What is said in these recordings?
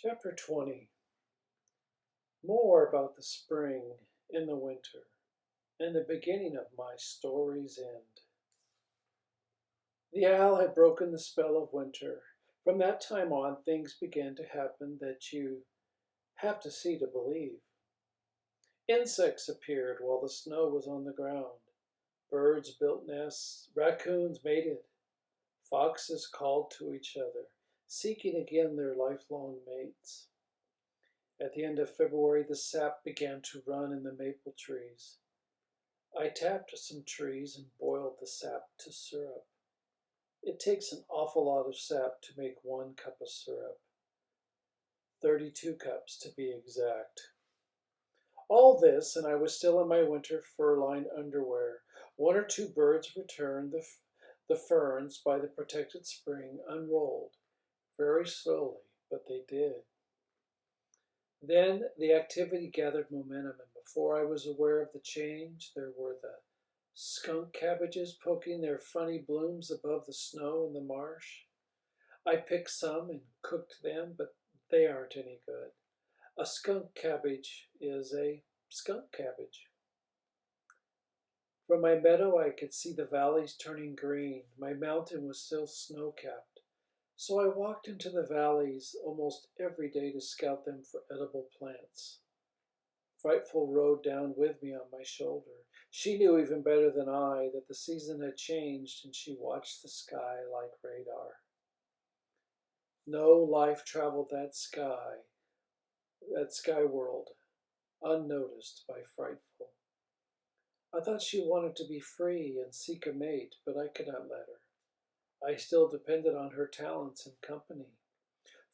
Chapter 20. More about the spring and the winter and the beginning of my story's end. The owl had broken the spell of winter. From that time on, things began to happen that you have to see to believe. Insects appeared while the snow was on the ground. Birds built nests, raccoons mated, foxes called to each other, seeking again their lifelong mates. At the end of February, the sap began to run in the maple trees. I tapped some trees and boiled the sap to syrup. It takes an awful lot of sap to make 1 cup of syrup. 32 cups to be exact. All this, and I was still in my winter fur-lined underwear. 1 or 2 birds returned. The ferns by the protected spring unrolled, very slowly, but they did. Then the activity gathered momentum, and before I was aware of the change, there were the skunk cabbages poking their funny blooms above the snow in the marsh. I picked some and cooked them, but they aren't any good. A skunk cabbage is a skunk cabbage. From my meadow, I could see the valleys turning green. My mountain was still snow-capped. So I walked into the valleys almost every day to scout them for edible plants. Frightful rode down with me on my shoulder. She knew even better than I that the season had changed, and she watched the sky like radar. No life traveled that sky world, unnoticed by Frightful. I thought she wanted to be free and seek a mate, but I could not let her. I still depended on her talents and company.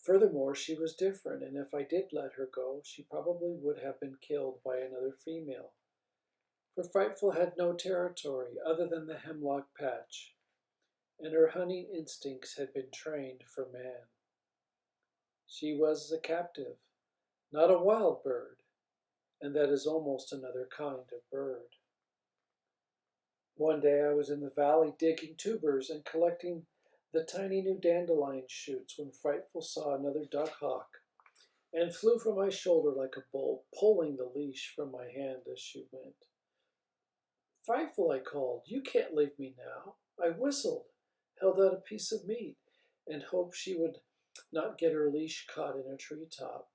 Furthermore, she was different, and if I did let her go, she probably would have been killed by another female. For Frightful had no territory other than the hemlock patch, and her hunting instincts had been trained for man. She was a captive, not a wild bird, and that is almost another kind of bird. One day I was in the valley digging tubers and collecting the tiny new dandelion shoots when Frightful saw another duck hawk and flew from my shoulder like a bolt, pulling the leash from my hand as she went. Frightful, I called. You can't leave me now. I whistled, held out a piece of meat, and hoped she would not get her leash caught in a treetop.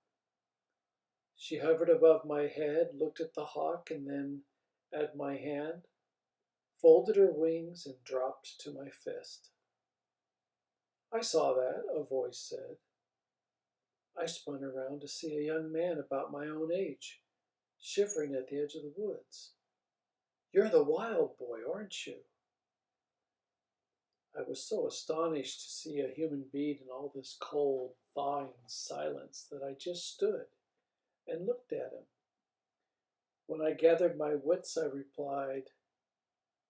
She hovered above my head, looked at the hawk, and then at my hand, folded her wings, and dropped to my fist. I saw that, a voice said. I spun around to see a young man about my own age, shivering at the edge of the woods. You're the wild boy, aren't you? I was so astonished to see a human being in all this cold, thawing silence that I just stood and looked at him. When I gathered my wits, I replied,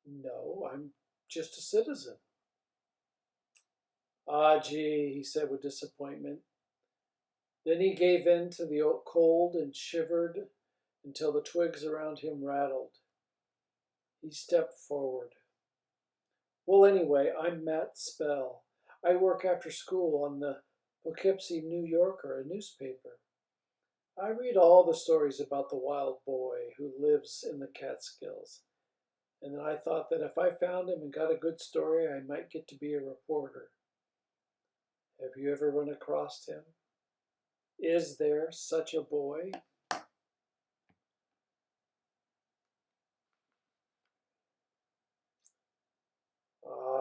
No, I'm just a citizen. Ah, gee, he said with disappointment. Then he gave in to the cold and shivered until the twigs around him rattled. He stepped forward. Well, anyway, I'm Matt Spell. I work after school on the Poughkeepsie New Yorker, a newspaper. I read all the stories about the wild boy who lives in the Catskills. And then I thought that if I found him and got a good story, I might get to be a reporter. Have you ever run across him? Is there such a boy?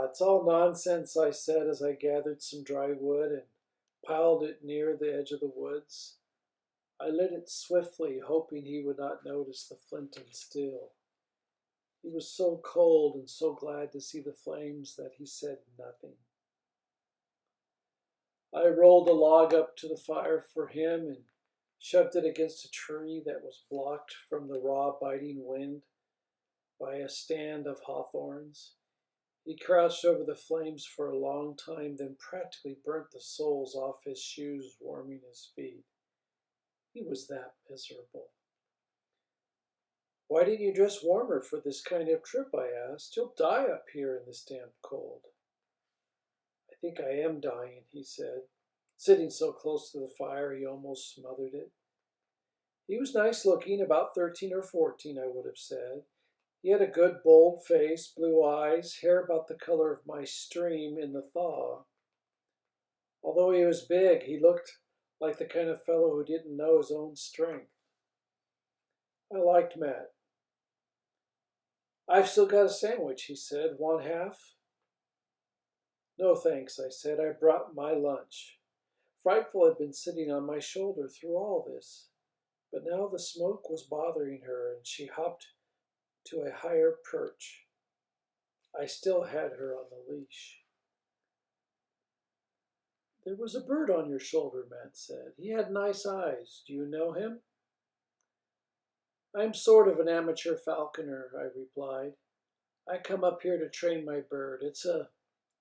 It's all nonsense, I said as I gathered some dry wood and piled it near the edge of the woods. I lit it swiftly, hoping he would not notice the flint and steel. He was so cold and so glad to see the flames that he said nothing. I rolled a log up to the fire for him and shoved it against a tree that was blocked from the raw, biting wind by a stand of hawthorns. He crouched over the flames for a long time, then practically burnt the soles off his shoes, warming his feet. He was that miserable. Why didn't you dress warmer for this kind of trip? I asked. You'll die up here in this damp cold. I think I am dying, he said. Sitting so close to the fire he almost smothered it. He was nice looking, about 13 or 14, I would have said. He had a good, bold face, blue eyes, hair about the color of my stream in the thaw. Although he was big, he looked like the kind of fellow who didn't know his own strength. I liked Matt. I've still got a sandwich, he said. Want half? No thanks, I said. I brought my lunch. Frightful had been sitting on my shoulder through all this, but now the smoke was bothering her, and she hopped to a higher perch. I still had her on the leash. There was a bird on your shoulder, Matt said. He had nice eyes. Do you know him? I'm sort of an amateur falconer, I replied. I come up here to train my bird. It's a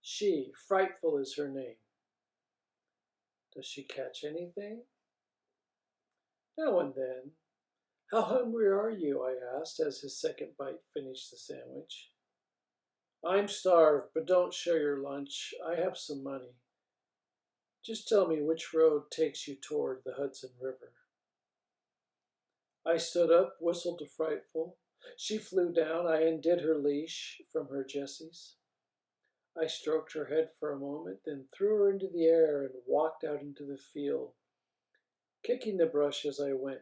she. Frightful is her name. Does she catch anything? Now and then. How hungry are you? I asked as his second bite finished the sandwich. I'm starved, but don't share your lunch. I have some money. Just tell me which road takes you toward the Hudson River. I stood up, whistled to Frightful. She flew down. I undid her leash from her Jessie's. I stroked her head for a moment, then threw her into the air and walked out into the field, kicking the brush as I went.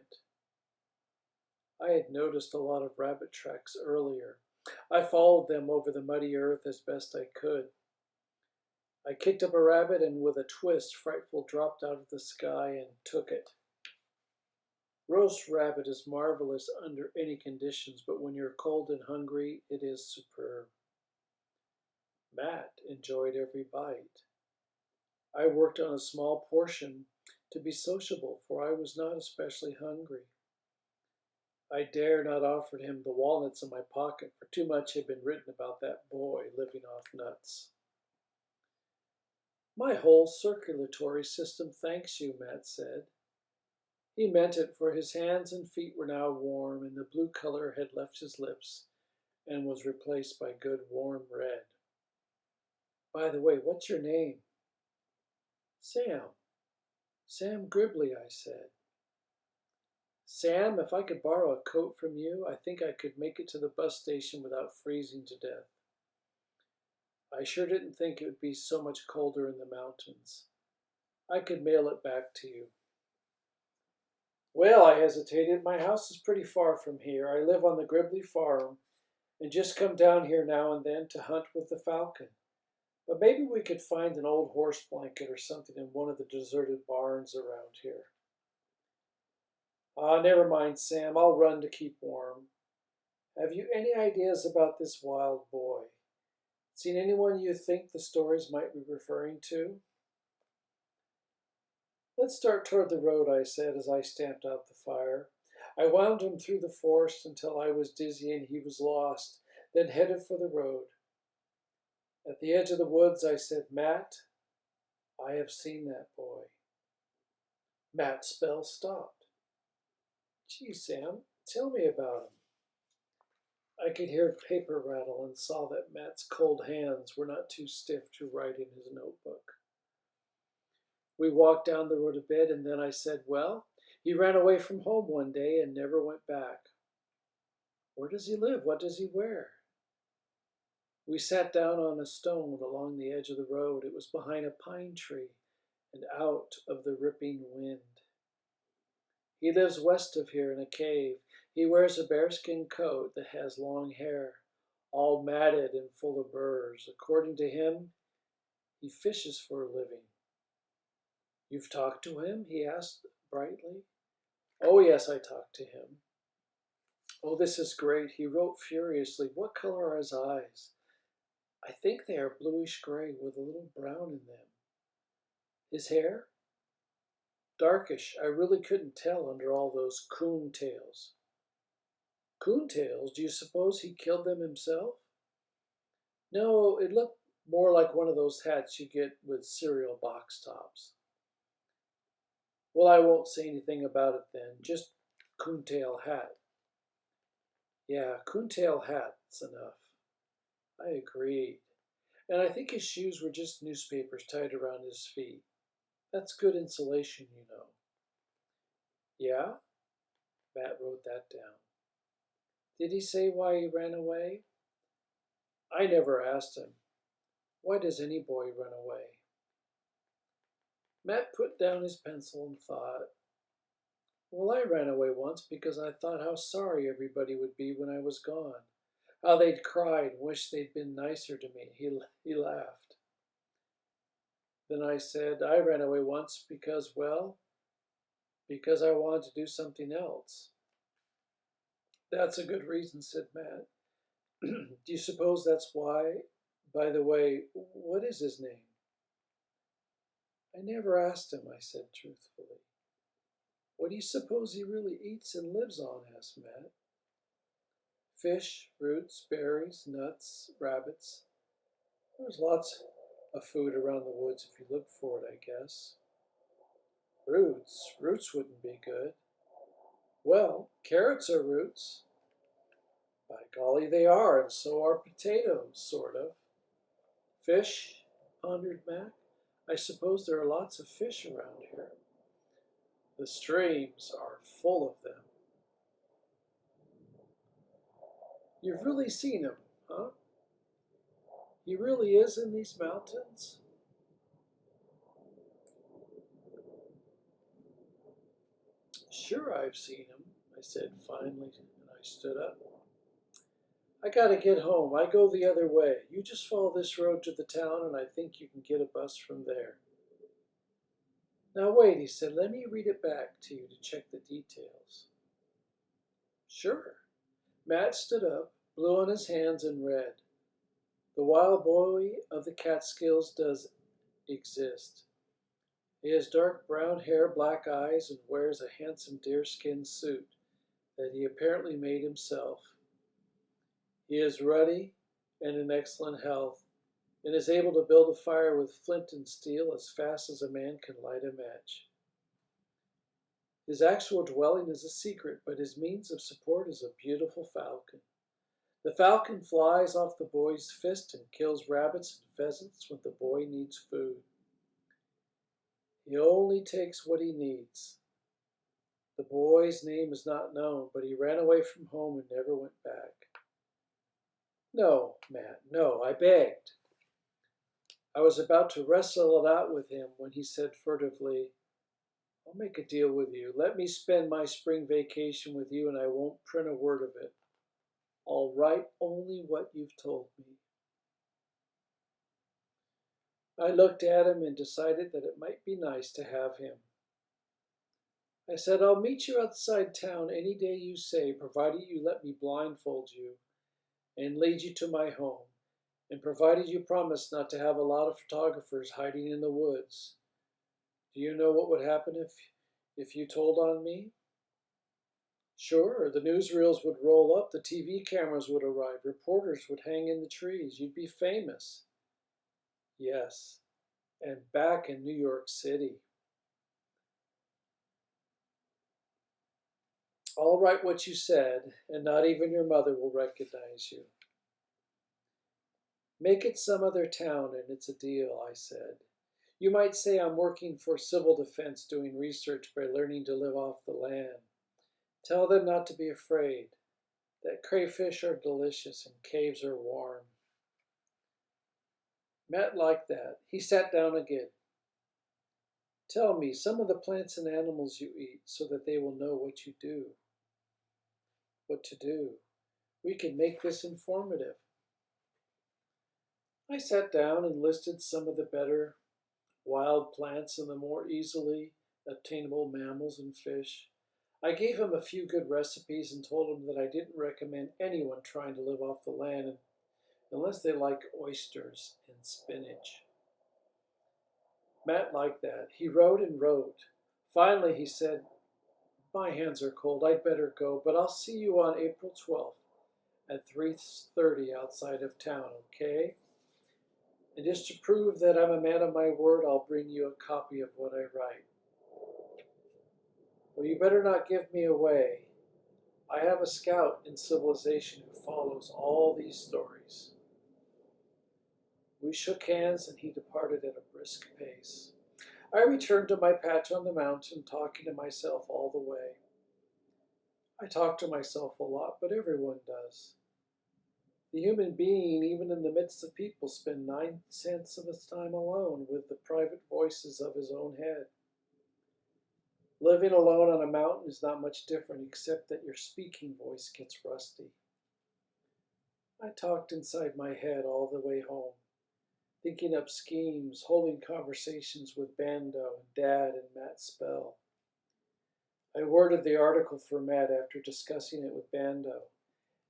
I had noticed a lot of rabbit tracks earlier. I followed them over the muddy earth as best I could. I kicked up a rabbit, and with a twist, Frightful dropped out of the sky and took it. Roast rabbit is marvelous under any conditions, but when you're cold and hungry, it is superb. Matt enjoyed every bite. I worked on a small portion to be sociable, for I was not especially hungry. I dare not offer him the walnuts in my pocket, for too much had been written about that boy living off nuts. My whole circulatory system thanks you, Matt said. He meant it, for his hands and feet were now warm, and the blue color had left his lips and was replaced by good warm red. By the way, what's your name? Sam. Sam Gribley, I said. Sam, if I could borrow a coat from you, I think I could make it to the bus station without freezing to death. I sure didn't think it would be so much colder in the mountains. I could mail it back to you. Well, I hesitated. My house is pretty far from here. I live on the Gribley farm and just come down here now and then to hunt with the falcon. But maybe we could find an old horse blanket or something in one of the deserted barns around here. Never mind, Sam. I'll run to keep warm. Have you any ideas about this wild boy? Seen anyone you think the stories might be referring to? Let's start toward the road, I said as I stamped out the fire. I wound him through the forest until I was dizzy and he was lost, then headed for the road. At the edge of the woods, I said, Matt, I have seen that boy. Matt's spell stopped. Gee, Sam, tell me about him. I could hear paper rattle and saw that Matt's cold hands were not too stiff to write in his notebook. We walked down the road a bit, and then I said, well, he ran away from home one day and never went back. Where does he live? What does he wear? We sat down on a stone along the edge of the road. It was behind a pine tree and out of the ripping wind. He lives west of here in a cave. He wears a bearskin coat that has long hair, all matted and full of burrs. According to him, he fishes for a living. You've talked to him? He asked brightly. Oh, yes, I talked to him. Oh, this is great. He wrote furiously. What color are his eyes? I think they are bluish gray with a little brown in them. His hair? Darkish. I really couldn't tell under all those coon tails. Coon tails? Do you suppose he killed them himself? No, it looked more like one of those hats you get with cereal box tops. Well, I won't say anything about it then. Just coontail hat. Yeah, coontail hat's enough. I agreed. And I think his shoes were just newspapers tied around his feet. That's good insulation, you know. Yeah? Matt wrote that down. Did he say why he ran away? I never asked him. Why does any boy run away? Matt put down his pencil and thought, well, I ran away once because I thought how sorry everybody would be when I was gone. How they'd cried and wished they'd been nicer to me. He laughed. Then I said, I ran away once because, well, because I wanted to do something else. That's a good reason, said Matt. Do you suppose that's why? By the way, what is his name? I never asked him, I said truthfully. What do you suppose he really eats and lives on? Asked Matt. Fish, roots, berries, nuts, rabbits. There's lots of food around the woods if you look for it, I guess. Roots? Roots wouldn't be good. Well, carrots are roots. By golly, they are, and so are potatoes, sort of. Fish? Pondered Mac. I suppose there are lots of fish around here. The streams are full of them. You've really seen him, huh? He really is in these mountains? Sure, I've seen him, I said finally, and I stood up. I gotta get home. I go the other way. You just follow this road to the town, and I think you can get a bus from there. Now wait, he said, let me read it back to you to check the details. Sure. Matt stood up, blew on his hands, and read. The wild boy of the Catskills does exist. He has dark brown hair, black eyes, and wears a handsome deerskin suit that he apparently made himself. He is ruddy and in excellent health, and is able to build a fire with flint and steel as fast as a man can light a match. His actual dwelling is a secret, but his means of support is a beautiful falcon. The falcon flies off the boy's fist and kills rabbits and pheasants when the boy needs food. He only takes what he needs. The boy's name is not known, but he ran away from home and never went back. No, Matt, no, I begged. I was about to wrestle it out with him when he said furtively, I'll make a deal with you. Let me spend my spring vacation with you and I won't print a word of it. I'll write only what you've told me. I looked at him and decided that it might be nice to have him. I said, I'll meet you outside town any day you say, provided you let me blindfold you and lead you to my home, and provided you promise not to have a lot of photographers hiding in the woods. Do you know what would happen if you told on me? Sure, the newsreels would roll up, the TV cameras would arrive, reporters would hang in the trees, you'd be famous. Yes, and back in New York City. I'll write what you said, and not even your mother will recognize you. Make it some other town and it's a deal, I said. You might say I'm working for civil defense doing research by learning to live off the land. Tell them not to be afraid, that crayfish are delicious and caves are warm. Matt liked that. He sat down again. Tell me some of the plants and animals you eat so that they will know what you do. What to do. We can make this informative. I sat down and listed some of the better wild plants and the more easily obtainable mammals and fish. I gave him a few good recipes and told him that I didn't recommend anyone trying to live off the land unless they like oysters and spinach. Matt liked that. He wrote and wrote. Finally, he said, my hands are cold. I'd better go, but I'll see you on April 12th at 3:30 outside of town, okay? And just to prove that I'm a man of my word, I'll bring you a copy of what I write. Well, you better not give me away. I have a scout in civilization who follows all these stories. We shook hands and he departed at a brisk pace. I returned to my patch on the mountain, talking to myself all the way. I talk to myself a lot, but everyone does. The human being, even in the midst of people, spends 9 cents of his time alone with the private voices of his own head. Living alone on a mountain is not much different, except that your speaking voice gets rusty. I talked inside my head all the way home, thinking up schemes, holding conversations with Bando and Dad and Matt Spell. I worded the article for Matt after discussing it with Bando,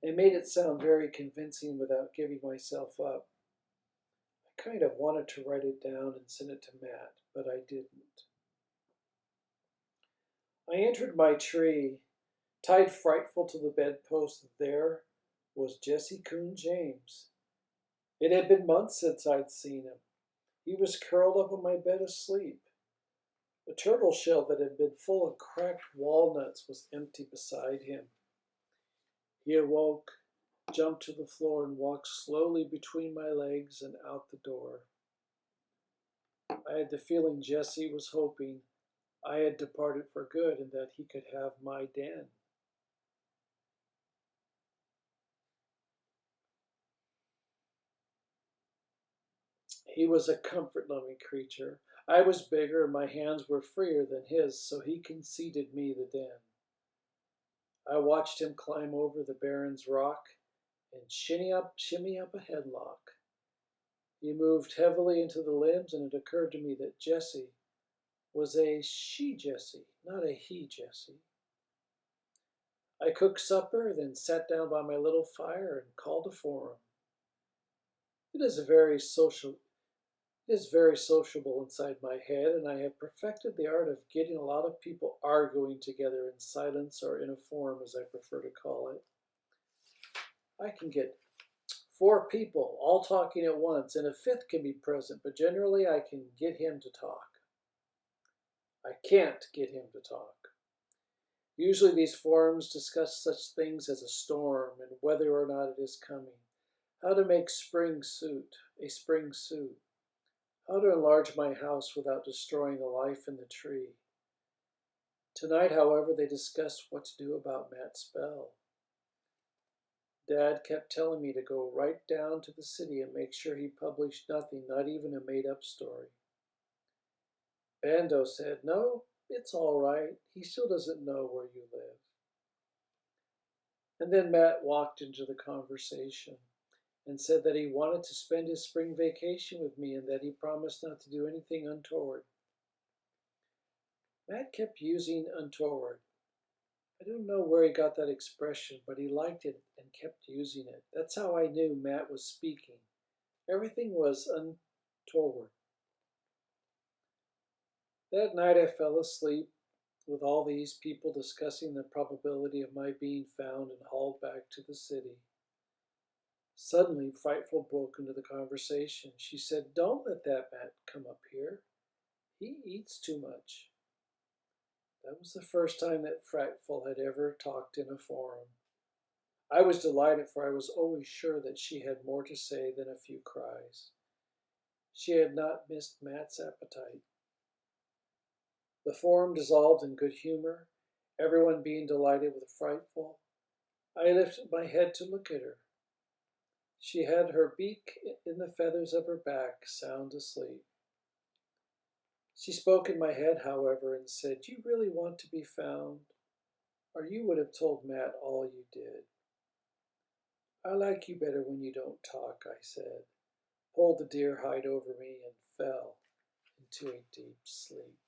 and made it sound very convincing without giving myself up. I kind of wanted to write it down and send it to Matt, but I didn't. I entered my tree, tied frightful to the bedpost. There was Jesse Coon James. It had been months since I'd seen him. He was curled up on my bed asleep. A turtle shell that had been full of cracked walnuts was empty beside him. He awoke, jumped to the floor, and walked slowly between my legs and out the door. I had the feeling Jesse was hoping I had departed for good and that he could have my den. He was a comfort-loving creature. I was bigger and my hands were freer than his, so he conceded me the den. I watched him climb over the Baron's rock and shimmy up a headlock. He moved heavily into the limbs, and it occurred to me that Jessie was a she Jessie, not a he Jessie. I cooked supper, then sat down by my little fire and called a forum. It is very sociable inside my head, and I have perfected the art of getting a lot of people arguing together in silence, or in a forum, as I prefer to call it. I can get 4 people all talking at once, and a fifth can be present, but generally I can get him to talk. I can't get him to talk. Usually these forums discuss such things as a storm and whether or not it is coming, how to make a spring suit, how to enlarge my house without destroying the life in the tree. Tonight, however, they discussed what to do about Matt Spell. Dad kept telling me to go right down to the city and make sure he published nothing, not even a made-up story. Bando said, "No, it's all right. He still doesn't know where you live." And then Matt walked into the conversation and said that he wanted to spend his spring vacation with me and that he promised not to do anything untoward. Matt kept using untoward. I don't know where he got that expression, but he liked it and kept using it. That's how I knew Matt was speaking. Everything was untoward. That night I fell asleep with all these people discussing the probability of my being found and hauled back to the city. Suddenly, Frightful broke into the conversation. She said, "Don't let that Matt come up here. He eats too much." That was the first time that Frightful had ever talked in a forum. I was delighted, for I was always sure that she had more to say than a few cries. She had not missed Matt's appetite. The forum dissolved in good humor, everyone being delighted with Frightful. I lifted my head to look at her. She had her beak in the feathers of her back, sound asleep. She spoke in my head, however, and said, "You really want to be found, or you would have told Matt all you did." "I like you better when you don't talk," I said, pulled the deer hide over me, and fell into a deep sleep.